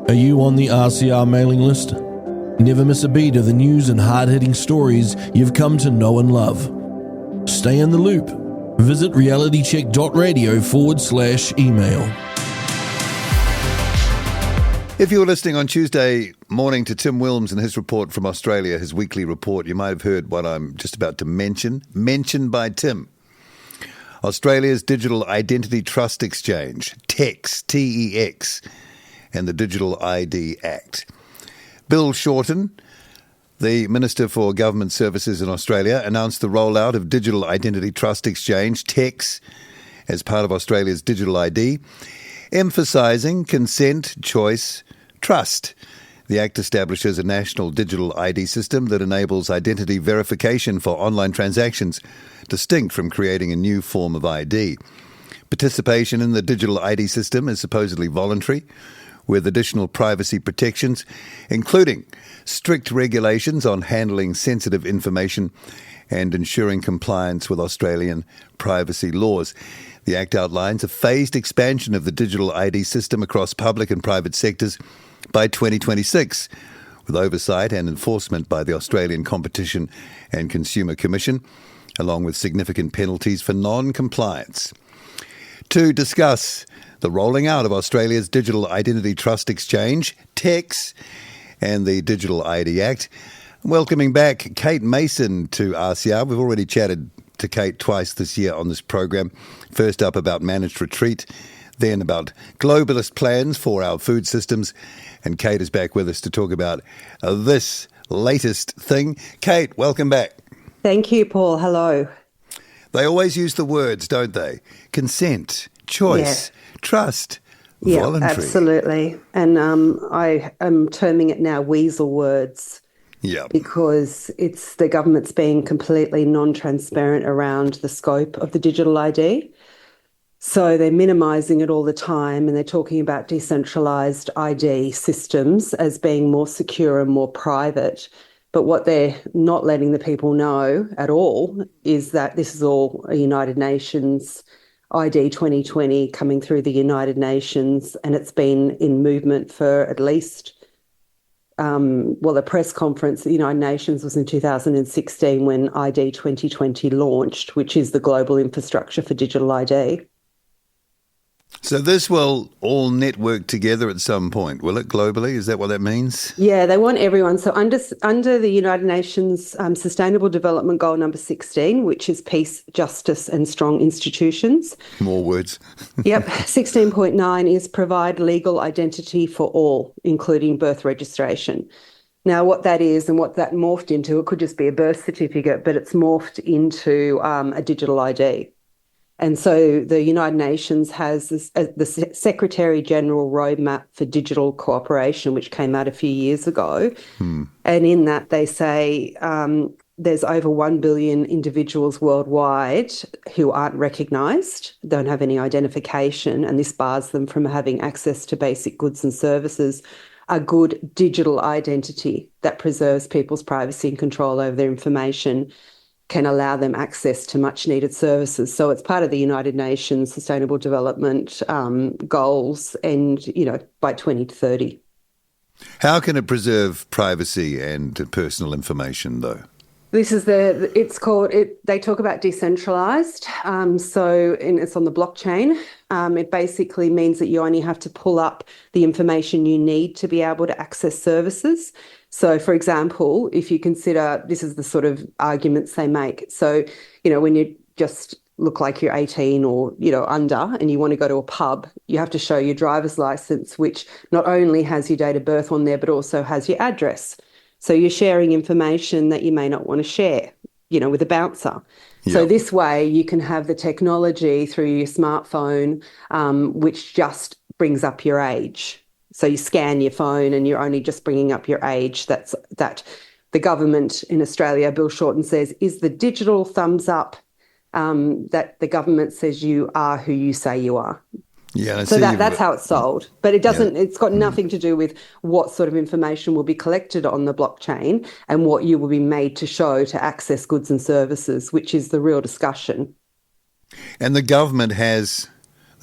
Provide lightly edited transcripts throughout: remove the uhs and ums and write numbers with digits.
Are you on the RCR mailing list? Never miss a beat of the news and hard-hitting stories you've come to know and love. Stay in the loop. Visit realitycheck.radio/email. If you were listening on Tuesday morning to Tim Wilms and his report from Australia, his weekly report, you might have heard what I'm just about to mention, mentioned by Tim. Australia's Digital Identity Trust Exchange, TEx, TEx, and the Digital ID Act. Bill Shorten, the Minister for Government Services in Australia, announced the rollout of Digital Identity Trust Exchange, TEx, as part of Australia's digital ID, emphasising consent, choice, trust. The Act establishes a national digital ID system that enables identity verification for online transactions, distinct from creating a new form of ID. Participation in the digital ID system is supposedly voluntary, with additional privacy protections, including strict regulations on handling sensitive information and ensuring compliance with Australian privacy laws. The Act outlines a phased expansion of the digital ID system across public and private sectors by 2026, with oversight and enforcement by the Australian Competition and Consumer Commission, along with significant penalties for non-compliance. To discuss the rolling out of Australia's Digital Identity Trust Exchange, TEx, and the Digital ID Act, welcoming back Kate Mason to RCR. We've already chatted to Kate twice this year on this program. First up about managed retreat, then about globalist plans for our food systems. And Kate is back with us to talk about this latest thing. Kate, welcome back. Thank you, Paul. Hello. They always use the words, don't they? Consent, choice, trust, voluntary. Yeah, absolutely. And I am terming it now weasel words. Yeah. Because it's the government's being completely non-transparent around the scope of the digital ID. So they're minimising it all the time, and they're talking about decentralised ID systems as being more secure and more private. But what they're not letting the people know at all is that this is all a United Nations ID 2020 coming through the United Nations, and it's been in movement for at least the press conference at the United Nations was in 2016 when ID 2020 launched, which is the global infrastructure for digital ID. So this will all network together at some point, will it, globally? Is that what that means? Yeah, they want everyone. So under the United Nations Sustainable Development Goal number 16, which is peace, justice and strong institutions. More words. Yep. 16.9 is provide legal identity for all, including birth registration. Now, what that is and what that morphed into, it could just be a birth certificate, but it's morphed into a digital ID. And so the United Nations has the Secretary General Roadmap for Digital Cooperation, which came out a few years ago. And in that they say there's over 1 billion individuals worldwide who aren't recognised, don't have any identification, and this bars them from having access to basic goods and services. A good digital identity that preserves people's privacy and control over their information can allow them access to much needed services. So it's part of the United Nations Sustainable Development goals and, by 2030. How can it preserve privacy and personal information, though? This is they talk about decentralised. And it's on the blockchain. It basically means that you only have to pull up the information you need to be able to access services. So, for example, if you consider, this is the sort of arguments they make. So, when you just look like you're 18 or, under and you want to go to a pub, you have to show your driver's license, which not only has your date of birth on there, but also has your address. So you're sharing information that you may not want to share, with a bouncer. Yep. So this way you can have the technology through your smartphone, which just brings up your age. So you scan your phone and you're only just bringing up your age. That the government in Australia, Bill Shorten says, is the digital thumbs up that the government says you are who you say you are. Yeah, so that's how it's sold. But it doesn't. Yeah. It's got nothing to do with what sort of information will be collected on the blockchain and what you will be made to show to access goods and services, which is the real discussion. And the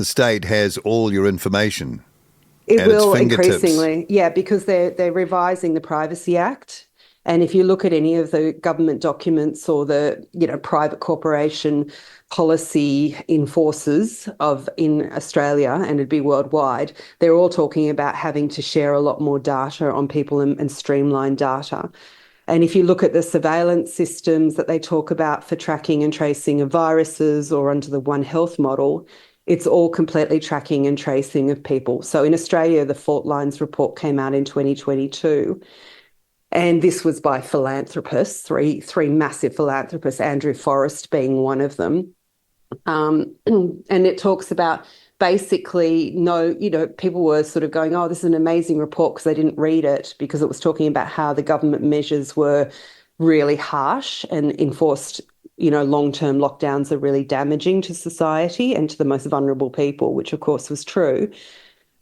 state has all your information. It at its will fingertips. increasingly, yeah, because they're revising the Privacy Act. And if you look at any of the government documents or the, private corporation policy enforcers in Australia, and it'd be worldwide, they're all talking about having to share a lot more data on people and streamline data. And if you look at the surveillance systems that they talk about for tracking and tracing of viruses or under the One Health model, it's all completely tracking and tracing of people. So in Australia, the Fault Lines report came out in 2022. And this was by philanthropists, three massive philanthropists, Andrew Forrest being one of them. And it talks about basically, people were sort of going, oh, this is an amazing report because they didn't read it because it was talking about how the government measures were really harsh and enforced, long-term lockdowns are really damaging to society and to the most vulnerable people, which of course was true.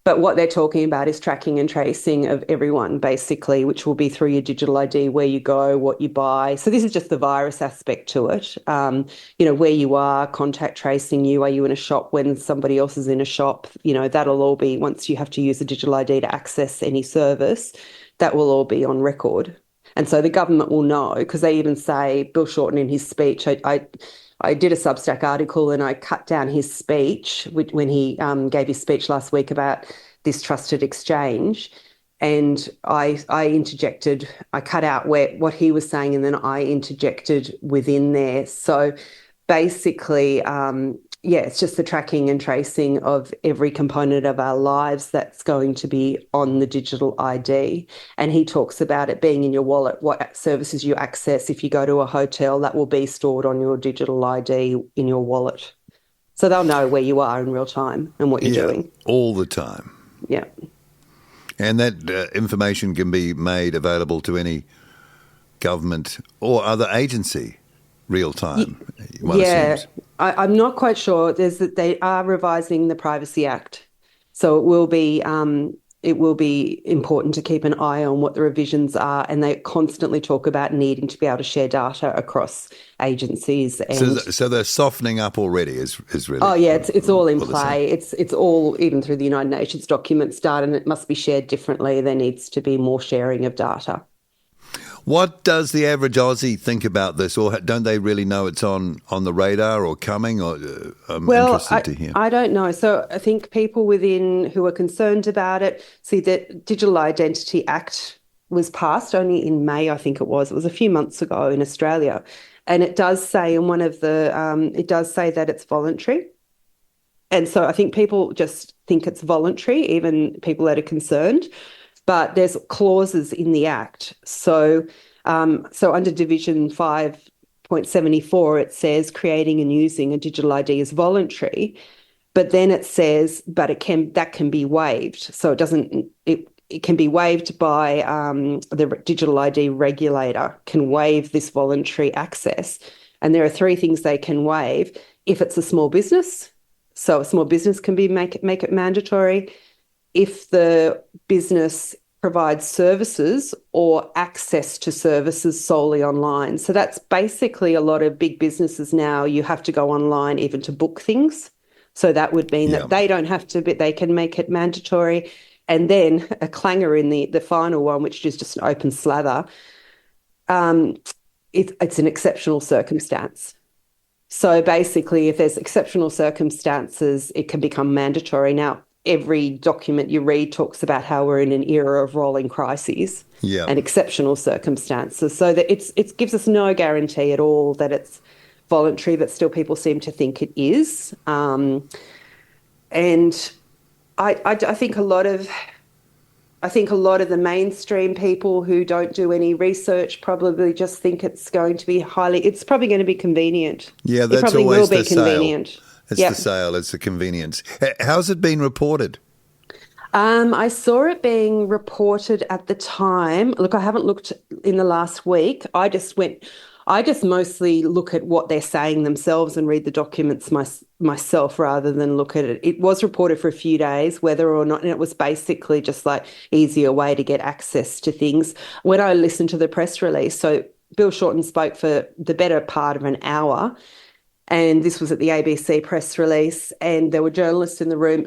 But what they're talking about is tracking and tracing of everyone, basically, which will be through your digital ID, where you go, what you buy. So this is just the virus aspect to it. Where you are, contact tracing you. Are you in a shop when somebody else is in a shop? That'll all be, once you have to use a digital ID to access any service, that will all be on record. And so the government will know, because they even say, Bill Shorten in his speech, I did a Substack article and I cut down his speech when he gave his speech last week about this trusted exchange. And I interjected, I cut out what he was saying and then I interjected within there. So basically, it's just the tracking and tracing of every component of our lives that's going to be on the digital ID. And he talks about it being in your wallet, what services you access. If you go to a hotel, that will be stored on your digital ID in your wallet. So they'll know where you are in real time and what you're doing. All the time. Yeah. And that information can be made available to any government or other agency real time. I'm not quite sure. They are revising the Privacy Act, so it will be important to keep an eye on what the revisions are, and they constantly talk about needing to be able to share data across agencies. And so they're softening up already. Is really? Oh yeah, it's all in play. It's all, even through the United Nations documents, data, and it must be shared differently. There needs to be more sharing of data. What does the average Aussie think about this, or don't they really know it's on the radar or coming? Or I'm interested to hear. I don't know. So I think people who are concerned about it see that Digital Identity Act was passed only in May, I think it was. It was a few months ago in Australia, and it does say in one of the it does say that it's voluntary, and so I think people just think it's voluntary, even people that are concerned. But there's clauses in the Act. So under Division 5.74, it says creating and using a digital ID is voluntary. But then it says, that can be waived. So it can be waived by the digital ID regulator can waive this voluntary access. And there are three things they can waive. If it's a small business, so a small business can make it mandatory. If the business provides services or access to services solely online. So that's basically a lot of big businesses now. You have to go online even to book things. So that would mean that they don't have to, but they can make it mandatory. And then a clanger in the final one, which is just an open slather, it's an exceptional circumstance. So basically, if there's exceptional circumstances, it can become mandatory. Now, every document you read talks about how we're in an era of rolling crises and exceptional circumstances. So that it gives us no guarantee at all that it's voluntary, but still people seem to think it is. And I think a lot of the mainstream people who don't do any research probably just think it's going to be it's probably going to be convenient. Yeah, that's it probably always will be the convenient. Sale. It's the sale, it's the convenience. How's it been reported? I saw it being reported at the time. Look, I haven't looked in the last week. I just mostly look at what they're saying themselves and read the documents myself rather than look at it. It was reported for a few days, whether or not, and it was basically just like easier way to get access to things. When I listened to the press release, so Bill Shorten spoke for the better part of an hour, And this was at the ABC press release, and there were journalists in the room.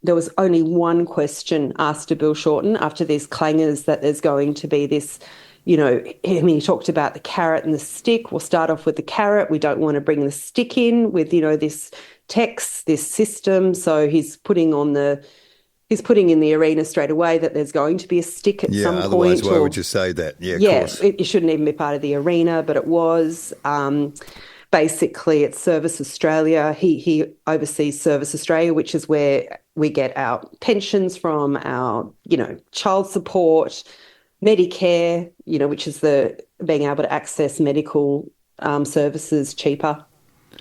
There was only one question asked to Bill Shorten after these clangers that there's going to be this, he talked about the carrot and the stick. We'll start off with the carrot. We don't want to bring the stick in with, this TEx, this system. So he's putting in the arena straight away that there's going to be a stick at some point. Yeah, otherwise why would you say that? Yeah, of course. It shouldn't even be part of the arena, but it was. Basically, it's Service Australia. He oversees Service Australia, which is where we get our pensions from, our, child support, Medicare, which is the being able to access medical services cheaper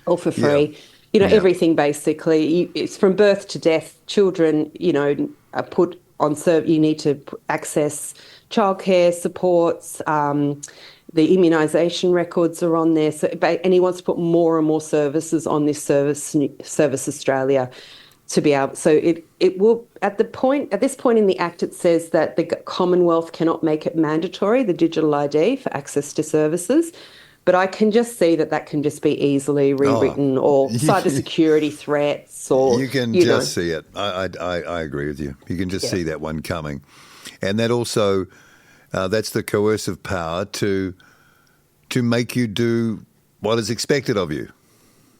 or for free. Yeah. Everything basically. It's from birth to death. Children, are put on you need to access childcare supports. The immunisation records are on there, and he wants to put more and more services on this Service Australia to be able. So it will at this point in the Act it says that the Commonwealth cannot make it mandatory, the digital ID for access to services, but I can just see that can just be easily rewritten or cybersecurity threats or you can just see it. I agree with you. You can just see that one coming, and that also that's the coercive power to make you do what is expected of you.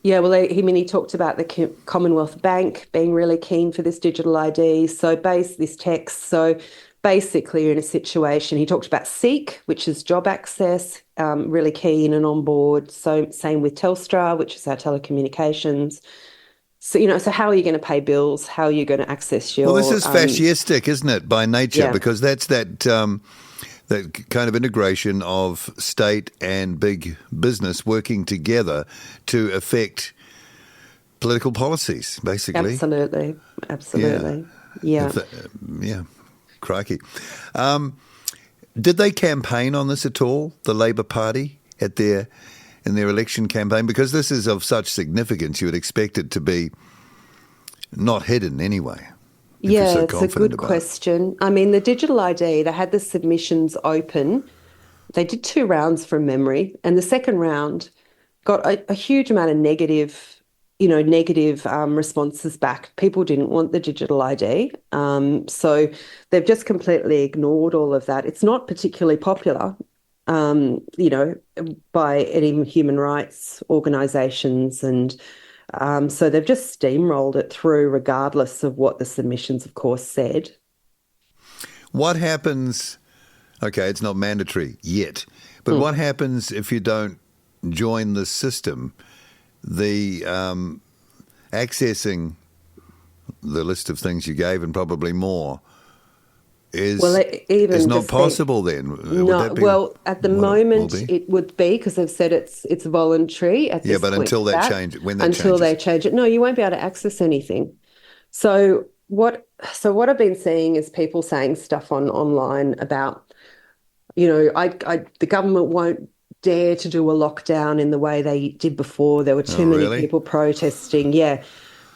Yeah, well, he talked about the Commonwealth Bank being really keen for this digital ID. So this text. So basically, you're in a situation. He talked about Seek, which is job access, really keen and on board. So same with Telstra, which is our telecommunications. So, so how are you going to pay bills? How are you going to access your... Well, this is fascistic, isn't it, by nature? Because that's that kind of integration of state and big business working together to affect political policies, basically. Absolutely. Yeah. Crikey. Did they campaign on this at all, the Labor Party, in their election campaign? Because this is of such significance, you would expect it to be not hidden anyway. Yeah, it's a good question. I mean, the digital ID, they had the submissions open. They did 2 rounds from memory, and the second round got a huge amount of negative responses back. People didn't want the digital ID. So they've just completely ignored all of that. It's not particularly popular, by any human rights organisations, and so they've just steamrolled it through regardless of what the submissions, of course, said. What happens, okay, it's not mandatory yet, but what happens if you don't join the system? The accessing the list of things you gave and probably more is not possible then? At the moment it would be, because they've said it's voluntary at this point. Yeah, but until they change it, until they change it, no, you won't be able to access anything. So what I've been seeing is people saying stuff online about, the government won't dare to do a lockdown in the way they did before. There were too many people protesting. Yeah.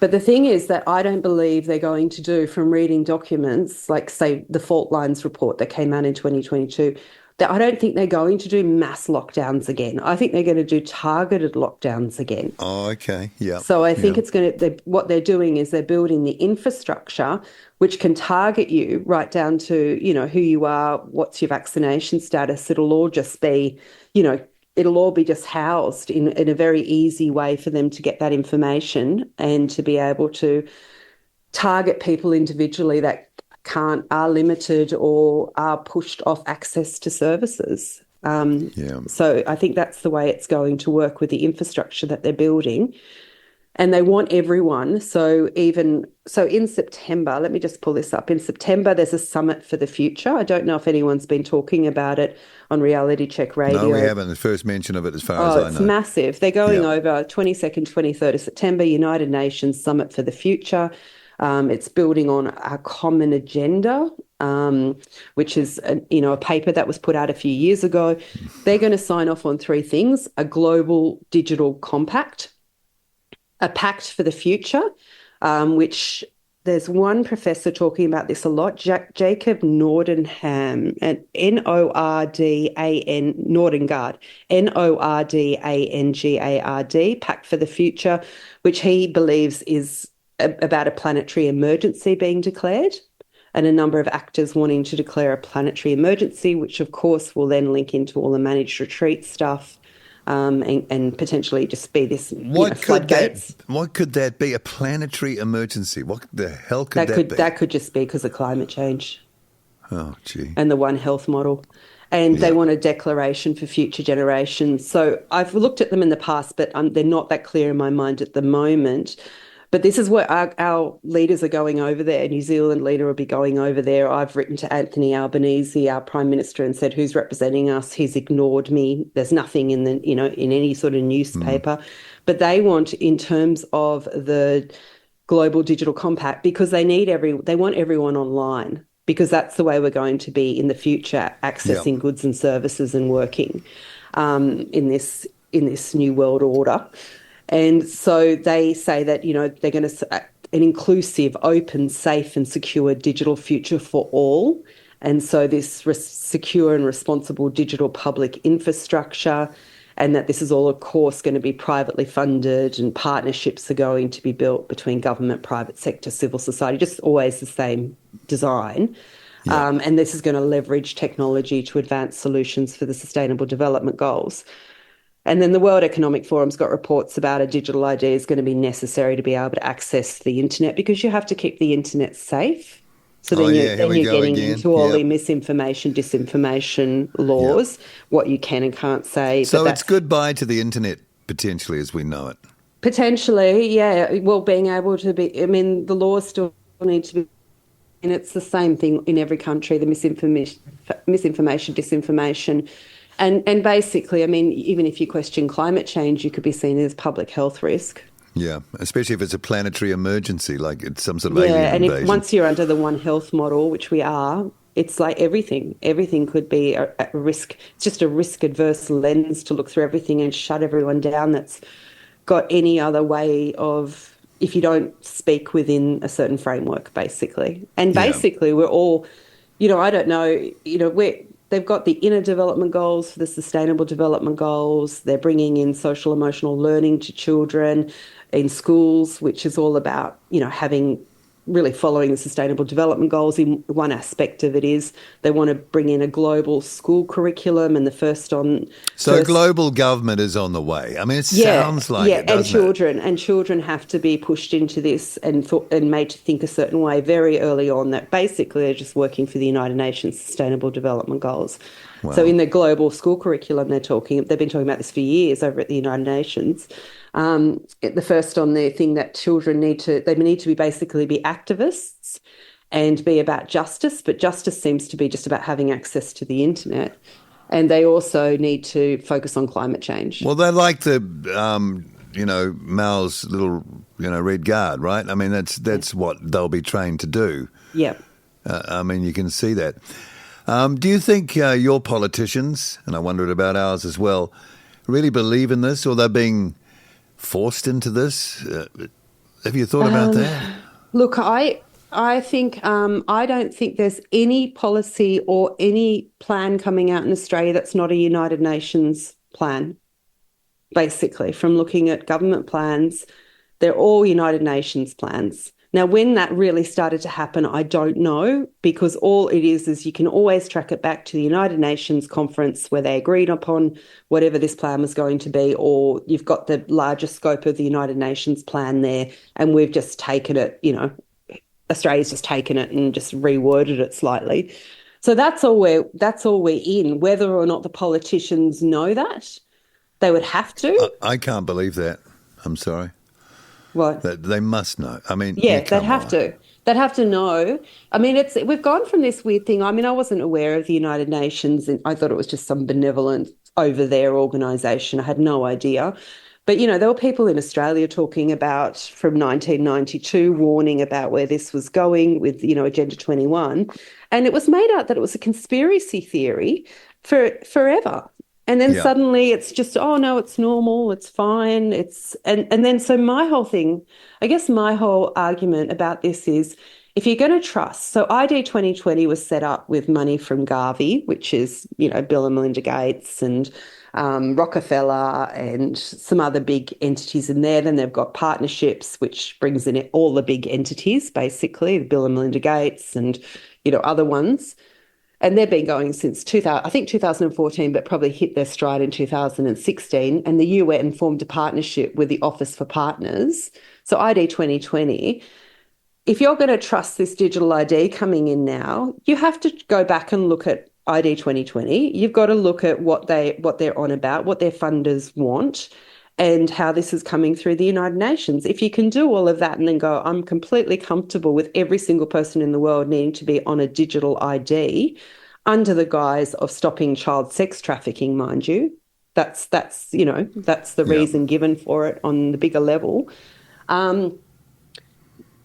But the thing is that I don't believe they're going to do, from reading documents, like, say, the Fault Lines report that came out in 2022, that I don't think they're going to do mass lockdowns again. I think they're going to do targeted lockdowns again. Oh, okay. Yeah. So I think what they're doing is they're building the infrastructure which can target you right down to, who you are, what's your vaccination status. It'll all just be, it'll all be just housed in a very easy way for them to get that information and to be able to target people individually that are limited or are pushed off access to services. So I think that's the way it's going to work with the infrastructure that they're building. And they want everyone. So in September, let me just pull this up. In September, there's a summit for the future. I don't know if anyone's been talking about it on Reality Check Radio. No, we haven't. The first mention of it, as far as I know. It's massive. They're going over 22nd, 23rd of September, United Nations Summit for the Future. It's building on our common agenda, which is a paper that was put out a few years ago. They're going to sign off on 3 things: a global digital compact, a pact for the future, which there's one professor talking about this a lot, Jacob Nordenham, and Nordengaard, Nordangard, Pact for the Future, which he believes is about a planetary emergency being declared, and a number of actors wanting to declare a planetary emergency, which of course will then link into all the managed retreat stuff. And potentially just be this floodgates. What could that be? A planetary emergency? What the hell could that be? That could just be because of climate change. Oh, gee. And the One Health model. And they want a declaration for future generations. So I've looked at them in the past, but they're not that clear in my mind at the moment. But this is where our leaders are going over there. A New Zealand leader will be going over there. I've written to Anthony Albanese, our Prime Minister, and said, who's representing us? He's ignored me. There's nothing in in any sort of newspaper. But they want, in terms of the Global Digital Compact, because they want everyone online, because that's the way we're going to be in the future, accessing goods and services and working in this new world order. And so they say that, they're going to an inclusive, open, safe and secure digital future for all. And so this secure and responsible digital public infrastructure, and that this is all, of course, going to be privately funded, and partnerships are going to be built between government, private sector, civil society, just always the same design. Yeah. And this is going to leverage technology to advance solutions for the Sustainable Development Goals. And then the World Economic Forum's got reports about a digital ID is going to be necessary to be able to access the internet, because you have to keep the internet safe. So then you're getting into all the misinformation, disinformation laws, what you can and can't say. So it's goodbye to the internet, potentially, as we know it. Potentially, yeah. Well, being able to be, the laws still need to be, and it's the same thing in every country, the misinformation, disinformation. And basically, even if you question climate change, you could be seen as public health risk. Yeah, especially if it's a planetary emergency, like it's some sort of alien invasion. And once you're under the One Health model, which we are, it's like everything could be at risk. It's just a risk-adverse lens to look through everything and shut everyone down that's got any other way of, if you don't speak within a certain framework, basically. And basically, we're all, I don't know, they've got the inner development goals for the Sustainable Development Goals. They're bringing in social emotional learning to children in schools, which is all about, really following the Sustainable Development Goals. In one aspect of it is they want to bring in a global school curriculum, and the first global government is on the way. It sounds like it, doesn't it? And children have to be pushed into this and made to think a certain way very early on, that basically they're just working for the United Nations Sustainable Development Goals. Wow. So in the global school curriculum, they've been talking about this for years over at the United Nations. The first on their thing that children need to be basically be activists and be about justice, but justice seems to be just about having access to the internet. And they also need to focus on climate change. Well, they're like the, Mao's little, Red Guard, right? That's what they'll be trained to do. Yeah. You can see that. Do you think your politicians, and I wondered about ours as well, really believe in this, or they're being forced into this? Have you thought about that? Look, I think I don't think there's any policy or any plan coming out in Australia that's not a United Nations plan. Basically, from looking at government plans, they're all United Nations plans. Now, when that really started to happen, I don't know, because all it is you can always track it back to the United Nations conference where they agreed upon whatever this plan was going to be, or you've got the larger scope of the United Nations plan there, and we've just taken it, Australia's just taken it and just reworded it slightly. So that's all we're in. Whether or not the politicians know that, they would have to. I can't believe that. I'm sorry. What? That they must know. They'd have to. They'd have to know. We've gone from this weird thing. I wasn't aware of the United Nations, and I thought it was just some benevolent over there organisation. I had no idea. But, there were people in Australia talking about, from 1992, warning about where this was going with, Agenda 21. And it was made out that it was a conspiracy theory for forever. And then Yeah. suddenly it's just, oh no, it's normal, it's fine. And then so my whole thing, I guess my whole argument about this is if you're going to trust, so ID 2020 was set up with money from Garvey, which is, Bill and Melinda Gates and Rockefeller and some other big entities in there. Then they've got partnerships, which brings in all the big entities, basically, Bill and Melinda Gates and, other ones. And they've been going since 2000, I think 2014, but probably hit their stride in 2016. And the UN formed a partnership with the Office for Partners. So ID 2020, if you're going to trust this digital ID coming in now, you have to go back and look at ID 2020. You've got to look at what they're on about, what their funders want, and how this is coming through the United Nations. If you can do all of that and then go, I'm completely comfortable with every single person in the world needing to be on a digital ID under the guise of stopping child sex trafficking, mind you, that's the reason given for it on the bigger level.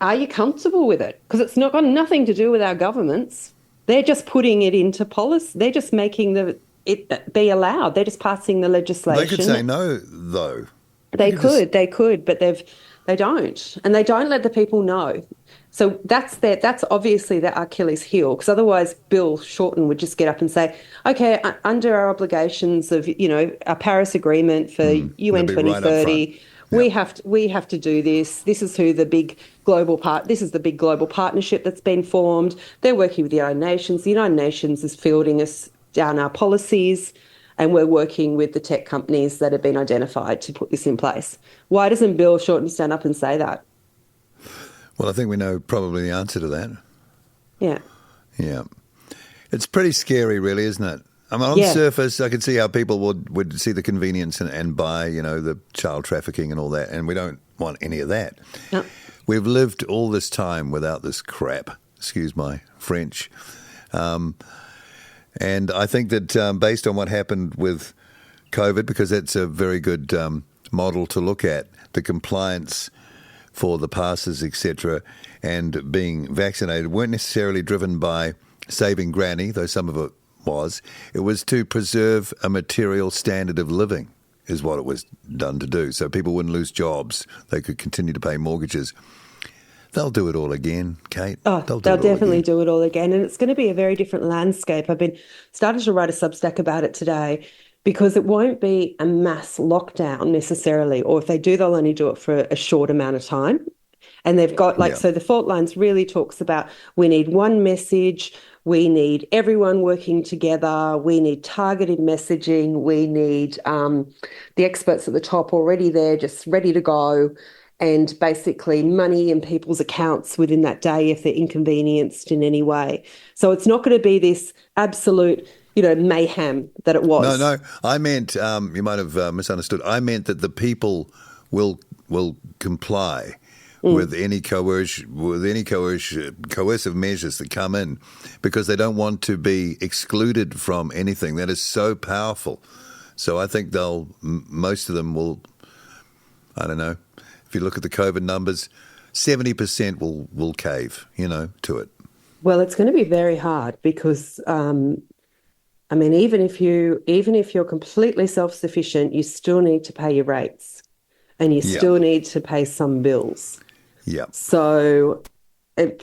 Are you comfortable with it? Because it's not got nothing to do with our governments. They're just putting it into policy. They're just making it be allowed. They're just passing the legislation. They could say no, though. They could, but they don't, and they don't let the people know. So that's obviously their Achilles heel, because otherwise Bill Shorten would just get up and say, okay, under our obligations of, our Paris Agreement for UN 2030, we have to do this. This is the big global partnership that's been formed. They're working with the United Nations. The United Nations is fielding us down our policies, and we're working with the tech companies that have been identified to put this in place. Why doesn't Bill Shorten stand up and say that? Well, I think we know probably the answer to that. Yeah. Yeah. It's pretty scary, really, isn't it? I mean, on the surface, I could see how people would see the convenience and buy, the child trafficking and all that, and we don't want any of that. No. We've lived all this time without this crap, excuse my French. And I think that based on what happened with COVID, because that's a very good model to look at, the compliance for the passes, etc., and being vaccinated weren't necessarily driven by saving granny, though some of it was. It was to preserve a material standard of living is what it was done to do. So people wouldn't lose jobs. They could continue to pay mortgages. They'll do it all again, Kate. Oh, they'll definitely do it all again. And it's going to be a very different landscape. I've been starting to write a Substack about it today, because it won't be a mass lockdown necessarily, or if they do, they'll only do it for a short amount of time. And they've got so the fault lines really talks about we need one message, we need everyone working together, we need targeted messaging, we need the experts at the top already there, just ready to go, and basically money in people's accounts within that day if they're inconvenienced in any way. So it's not going to be this absolute mayhem that it was. No, I meant, you might have misunderstood. I meant that the people will comply with any coercive measures that come in, because they don't want to be excluded from anything. That is so powerful. So I think most of them will, I don't know, if you look at the COVID numbers, 70% will cave, to it. Well, it's going to be very hard because even if you're completely self-sufficient, you still need to pay your rates, and you still need to pay some bills. Yeah. So,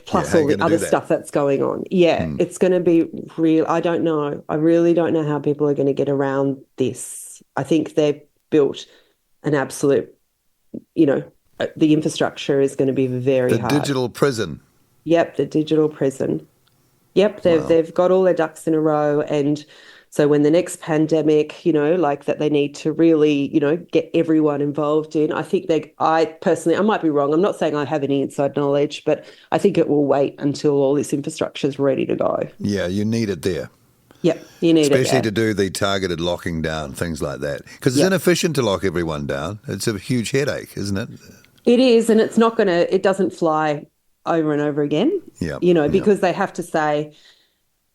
plus all the other stuff that's going on. Yeah, it's going to be real. I don't know. I really don't know how people are going to get around this. I think they've built an absolute, the infrastructure is going to be very hard. The digital prison. Yep, the digital prison. Yep, they've got all their ducks in a row, and so when the next pandemic, that they need to really, get everyone involved in. I personally, I might be wrong. I'm not saying I have any inside knowledge, but I think it will wait until all this infrastructure is ready to go. Yeah, you need it there. Yep, you need it there. Especially to do the targeted locking down, things like that. Because it's inefficient to lock everyone down. It's a huge headache, isn't it? It is, and it doesn't fly over and over again, because they have to say,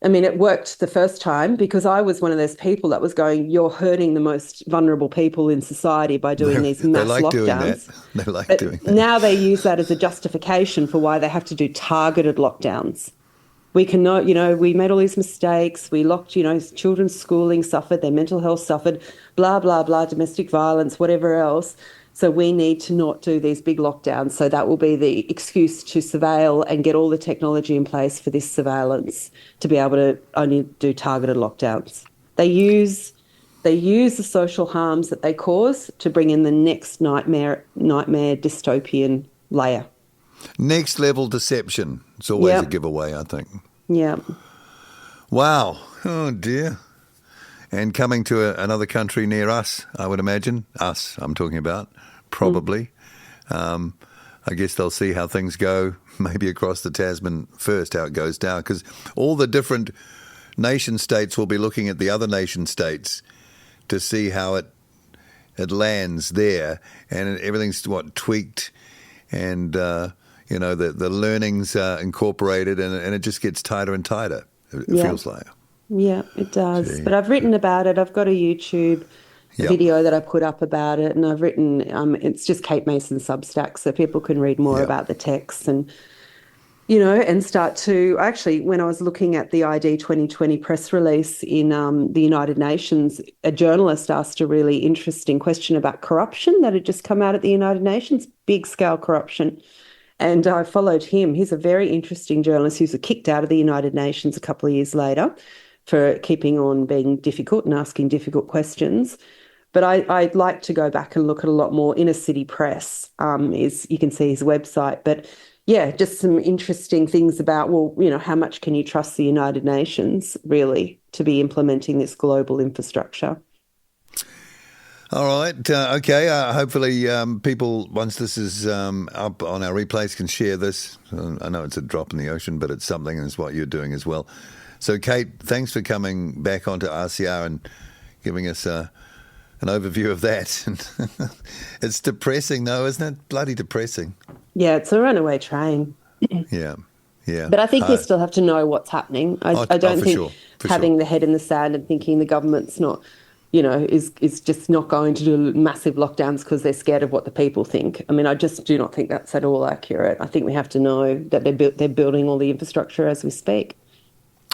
it worked the first time, because I was one of those people that was going, you're hurting the most vulnerable people in society by doing these mass lockdowns. They like doing that. Now they use that as a justification for why they have to do targeted lockdowns. We can know, we made all these mistakes. We locked, children's schooling suffered, their mental health suffered, blah, blah, blah, domestic violence, whatever else. So we need to not do these big lockdowns. So that will be the excuse to surveil and get all the technology in place for this surveillance to be able to only do targeted lockdowns. They use the social harms that they cause to bring in the next nightmare dystopian layer. Next level deception. It's always a giveaway, I think. Yeah. Wow. Oh, dear. And coming to another country near us, I would imagine. Us, I'm talking about, probably. I guess they'll see how things go, maybe across the Tasman first, how it goes down, because all the different nation states will be looking at the other nation states to see how it lands there, and everything's tweaked, and the learnings are incorporated, and it just gets tighter and tighter. It feels like. Yeah, it does. Gee. But I've written about it. I've got a YouTube video that I put up about it, and I've written. It's just Kate Mason Substack, so people can read more about the text and. And start to actually, when I was looking at the ID 2020 press release in the United Nations, a journalist asked a really interesting question about corruption that had just come out at the United Nations, big scale corruption. And I followed him. He's a very interesting journalist who's kicked out of the United Nations a couple of years later for keeping on being difficult and asking difficult questions. But I'd like to go back and look at a lot more inner city press. You can see his website, but. Yeah, just some interesting things about, how much can you trust the United Nations, really, to be implementing this global infrastructure? All right. Okay. Hopefully people, once this is up on our replays, can share this. I know it's a drop in the ocean, but it's something, and it's what you're doing as well. So, Kate, thanks for coming back onto RCR and giving us an overview of that. It's depressing, though, isn't it? Bloody depressing. Yeah, it's a runaway train. Yeah. But I think you still have to know what's happening. I don't think having the head in the sand and thinking the government's not, is just not going to do massive lockdowns because they're scared of what the people think. I mean, I just do not think that's at all accurate. I think we have to know that they're building all the infrastructure as we speak.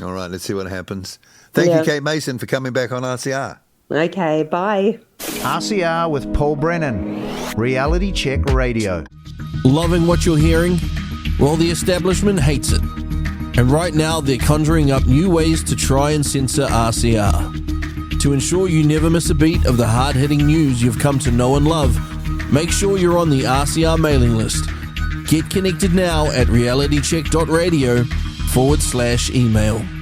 All right, let's see what happens. Thank you, Kate Mason, for coming back on RCR. Okay, bye. RCR with Paul Brennan, Reality Check Radio. Loving what you're hearing? Well, the establishment hates it. And right now, they're conjuring up new ways to try and censor RCR. To ensure you never miss a beat of the hard-hitting news you've come to know and love, make sure you're on the RCR mailing list. Get connected now at realitycheck.radio/email.